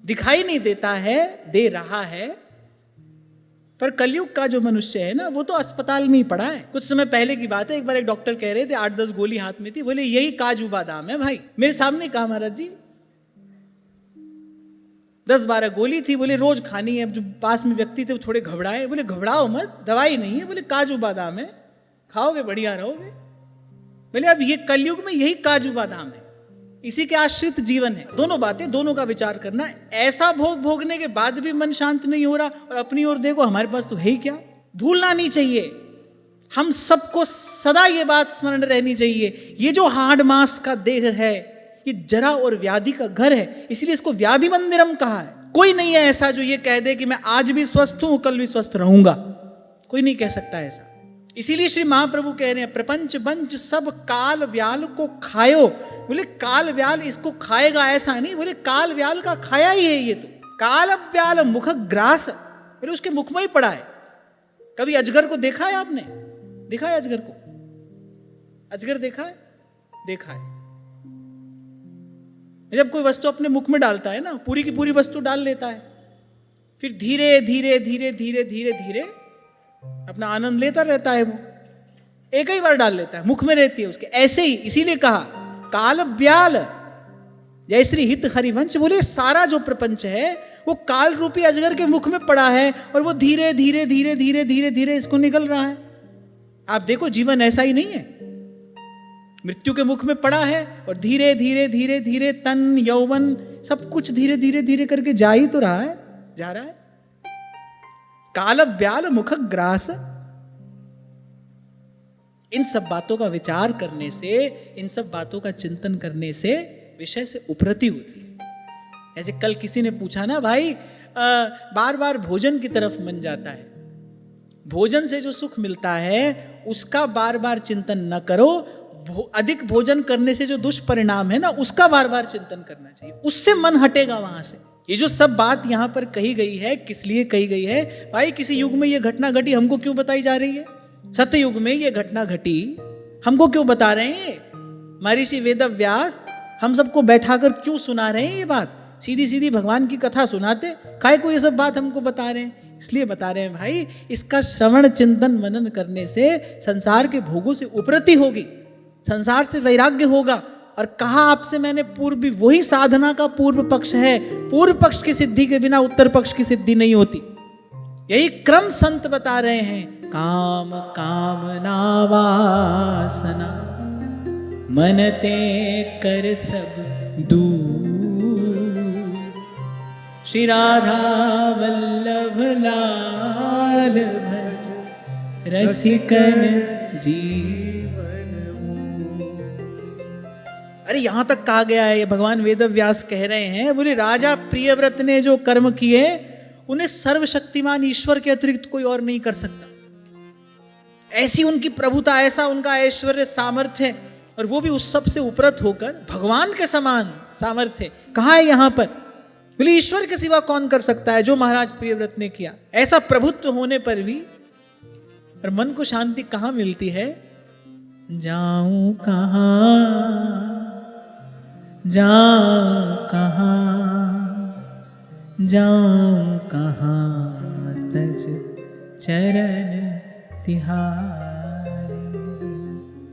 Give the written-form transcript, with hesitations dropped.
दिखाई नहीं देता है, दे रहा है। पर कलयुग का जो मनुष्य है ना, वो तो अस्पताल में ही पड़ा है। कुछ समय पहले की बात है, एक बार एक डॉक्टर कह रहे थे 8-10 गोली हाथ में थी, बोले यही काजू बादाम है भाई। मेरे सामने कहा महाराज जी 10-12 गोली थी, बोले रोज खानी है। अब जो पास में व्यक्ति थे वो थोड़े घबराए, बोले घबराओ मत, दवाई नहीं है, बोले काजू बादाम है, खाओगे बढ़िया रहोगे। बोले अब ये कलयुग में यही काजू बादाम है, इसी के आश्रित जीवन है। दोनों बातें, दोनों का विचार करना। ऐसा भोग भोगने के बाद भी मन शांत नहीं हो रहा, और अपनी ओर देखो हमारे पास तो है ही क्या। भूलना नहीं चाहिए, हम सबको सदा ये बात स्मरण रहनी चाहिए, ये जो हाड़ मांस का देह है ये जरा और व्याधि का घर है, इसलिए इसको व्याधि मंदिरम कहा है। कोई नहीं है ऐसा जो ये कह दे कि मैं आज भी स्वस्थ हूं कल भी स्वस्थ रहूंगा, कोई नहीं कह सकता ऐसा। इसीलिए श्री महाप्रभु कह रहे हैं प्रपंच बंच सब काल व्याल को खायो। बोले काल व्याल इसको खाएगा ऐसा नहीं, बोले काल व्याल का खाया ही है ये तो। काल व्याल मुख ग्रास, बोले उसके मुख में ही पड़ा है। कभी अजगर को देखा है आपने? देखा है अजगर को? अजगर देखा है? देखा है। जब कोई वस्तु अपने मुख में डालता है ना, पूरी की पूरी वस्तु डाल लेता है, फिर धीरे धीरे धीरे धीरे धीरे धीरे अपना आनंद लेता रहता है। वो एक ही बार डाल लेता है, मुख में रहती है उसके। ऐसे ही इसीलिए कहा काल व्याल जय श्री हित हरिवंश। बोले सारा जो प्रपंच है वो काल रूपी अजगर के मुख में पड़ा है, और वो धीरे धीरे धीरे धीरे धीरे धीरे इसको निकल रहा है। आप देखो जीवन ऐसा ही नहीं है, मृत्यु के मुख में पड़ा है, और धीरे धीरे धीरे धीरे तन यौवन सब कुछ धीरे धीरे धीरे करके जा ही तो रहा है, जा रहा है। काल व्याल मुख ग्रास। इन सब बातों का विचार करने से, इन सब बातों का चिंतन करने से विषय से उपरति होती है। ऐसे कल किसी ने पूछा ना भाई, बार बार भोजन की तरफ मन जाता है, भोजन से जो सुख मिलता है उसका बार बार चिंतन न करो, अधिक भोजन करने से जो दुष्परिणाम है ना उसका बार बार चिंतन करना चाहिए, उससे मन हटेगा वहां से। ये जो सब बात यहां पर कही गई है, किस लिए कही गई है भाई? किसी युग में ये घटना घटी, हमको क्यों बताई जा रही है? सत्ययुग में ये घटना घटी, हमको क्यों बता रहे हैं? महर्षि वेदव्यास हम सबको बैठाकर क्यों सुना रहे हैं ये बात? सीधी सीधी भगवान की कथा सुनाते, काय को ये सब बात हमको बता रहे हैं? इसलिए बता रहे हैं भाई, इसका श्रवण चिंतन मनन करने से संसार के भोगों से उपरति होगी, संसार से वैराग्य होगा। और कहा आपसे मैंने पूर्व भी, वही साधना का पूर्व पक्ष है। पूर्व पक्ष की सिद्धि के बिना उत्तर पक्ष की सिद्धि नहीं होती, यही क्रम संत बता रहे हैं। काम कामना वासना मनते कर सब दूर, श्री राधा वल्लभ लाल भज रसिकन जीवन। अरे यहां तक कहा गया है, ये भगवान वेदव्यास कह रहे हैं, बोले राजा प्रियव्रत ने जो कर्म किए उन्हें सर्वशक्तिमान ईश्वर के अतिरिक्त कोई और नहीं कर सकता। ऐसी उनकी प्रभुता, ऐसा उनका ऐश्वर्य सामर्थ्य, और वो भी उस सब से उपरत होकर भगवान के समान सामर्थ्य कहाँ है यहां पर? बोले ईश्वर के सिवा कौन कर सकता है जो महाराज प्रियव्रत ने किया। ऐसा प्रभुत्व होने पर भी और मन को शांति कहाँ मिलती है? जाऊं कहाँ, जाऊं कहाँ, जाऊं कहाँ तज चरण तिहार।